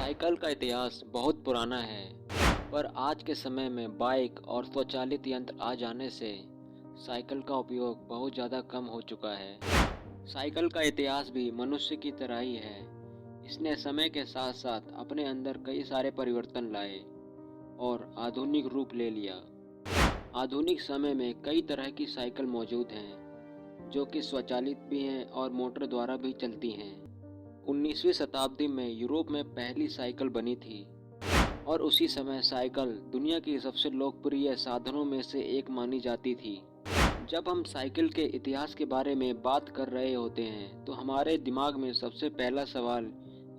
Cycle का इतिहास बहुत पुराना है, पर आज के समय में बाइक और स्वचालित यंत्र आ जाने से साइकिल का उपयोग बहुत ज़्यादा कम हो चुका है। साइकिल का इतिहास भी मनुष्य की तरह ही है। इसने समय के साथ साथ अपने अंदर कई सारे परिवर्तन लाए और आधुनिक रूप ले लिया। आधुनिक समय में कई तरह की साइकिल मौजूद हैं, जो कि स्वचालित भी हैं और मोटर द्वारा भी चलती हैं। 19वीं शताब्दी में यूरोप में पहली साइकिल बनी थी और उसी समय साइकिल दुनिया की सबसे लोकप्रिय साधनों में से एक मानी जाती थी। जब हम साइकिल के इतिहास के बारे में बात कर रहे होते हैं तो हमारे दिमाग में सबसे पहला सवाल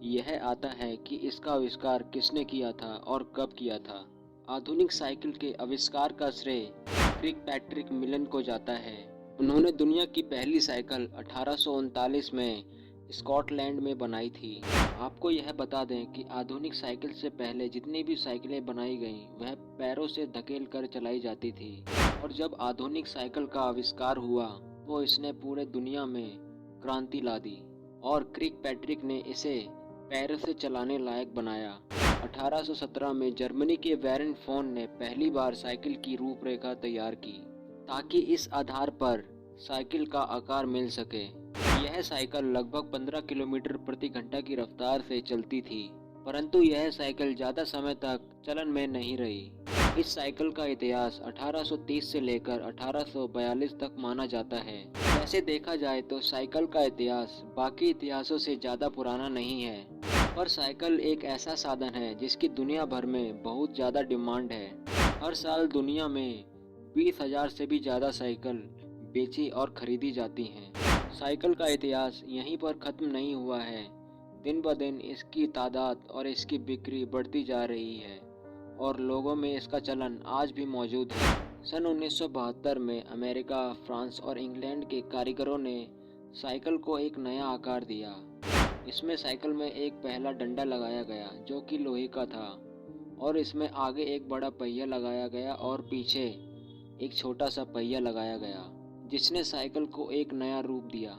यह आता है कि इसका आविष्कार किसने किया था और कब किया था। आधुनिक साइकिल के आविष्कार का श्रेय किर्कपैट्रिक मिलन को जाता है। उन्होंने दुनिया की पहली साइकिल 1839 में स्कॉटलैंड में बनाई थी। आपको यह बता दें कि आधुनिक साइकिल से पहले जितनी भी साइकिलें बनाई गईं वह पैरों से धकेल कर चलाई जाती थी, और जब आधुनिक साइकिल का आविष्कार हुआ तो इसने पूरे दुनिया में क्रांति ला दी और किर्कपैट्रिक ने इसे पैरों से चलाने लायक बनाया। 1817 में जर्मनी के वेरेन फोन ने पहली बार साइकिल की रूपरेखा तैयार की ताकि इस आधार पर साइकिल का आकार मिल सके। यह साइकिल लगभग 15 किलोमीटर प्रति घंटा की रफ्तार से चलती थी, परंतु यह साइकिल ज़्यादा समय तक चलन में नहीं रही। इस साइकिल का इतिहास 1830 से लेकर 1842 तक माना जाता है। वैसे देखा जाए तो साइकिल का इतिहास बाकी इतिहासों से ज़्यादा पुराना नहीं है, पर साइकिल एक ऐसा साधन है जिसकी दुनिया भर में बहुत ज़्यादा डिमांड है। हर साल दुनिया में 20,000 से भी ज़्यादा साइकिल बेची और खरीदी जाती हैं। साइकिल का इतिहास यहीं पर ख़त्म नहीं हुआ है। दिन ब दिन इसकी तादाद और इसकी बिक्री बढ़ती जा रही है और लोगों में इसका चलन आज भी मौजूद है। सन 1972 में अमेरिका, फ्रांस और इंग्लैंड के कारीगरों ने साइकिल को एक नया आकार दिया। इसमें साइकिल में एक पहला डंडा लगाया गया जो कि लोहे का था, और इसमें आगे एक बड़ा पहिया लगाया गया और पीछे एक छोटा सा पहिया लगाया गया, जिसने साइकिल को एक नया रूप दिया।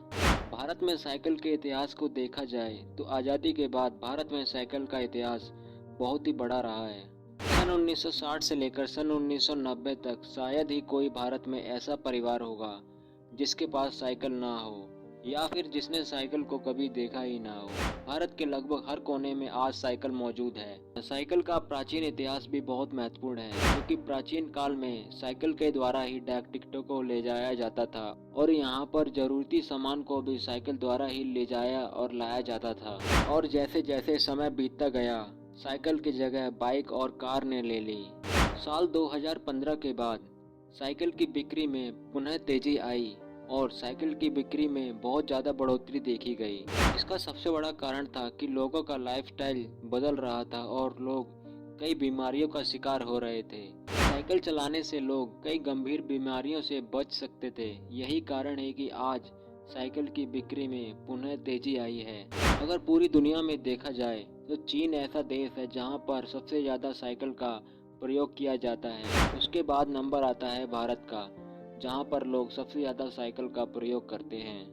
भारत में साइकिल के इतिहास को देखा जाए तो आज़ादी के बाद भारत में साइकिल का इतिहास बहुत ही बड़ा रहा है। सन 1960 से लेकर सन 1990 तक शायद ही कोई भारत में ऐसा परिवार होगा जिसके पास साइकिल ना हो, या फिर जिसने साइकिल को कभी देखा ही ना हो। भारत के लगभग हर कोने में आज साइकिल मौजूद है। साइकिल का प्राचीन इतिहास भी बहुत महत्वपूर्ण है, क्योंकि प्राचीन काल में साइकिल के द्वारा ही डाक टिकटों को ले जाया जाता था और यहाँ पर जरूरती सामान को भी साइकिल द्वारा ही ले जाया और लाया जाता था। और जैसे जैसे समय बीतता गया, साइकिल की जगह बाइक और कार ने ले ली। साल 2015 के बाद साइकिल की बिक्री में पुनः तेजी आई और साइकिल की बिक्री में बहुत ज़्यादा बढ़ोतरी देखी गई। इसका सबसे बड़ा कारण था कि लोगों का लाइफस्टाइल बदल रहा था और लोग कई बीमारियों का शिकार हो रहे थे। साइकिल चलाने से लोग कई गंभीर बीमारियों से बच सकते थे। यही कारण है कि आज साइकिल की बिक्री में पुनः तेजी आई है। अगर पूरी दुनिया में देखा जाए तो चीन ऐसा देश है जहां पर सबसे ज़्यादा साइकिल का प्रयोग किया जाता है। उसके बाद नंबर आता है भारत का, जहां पर लोग सबसे ज़्यादा साइकिल का प्रयोग करते हैं।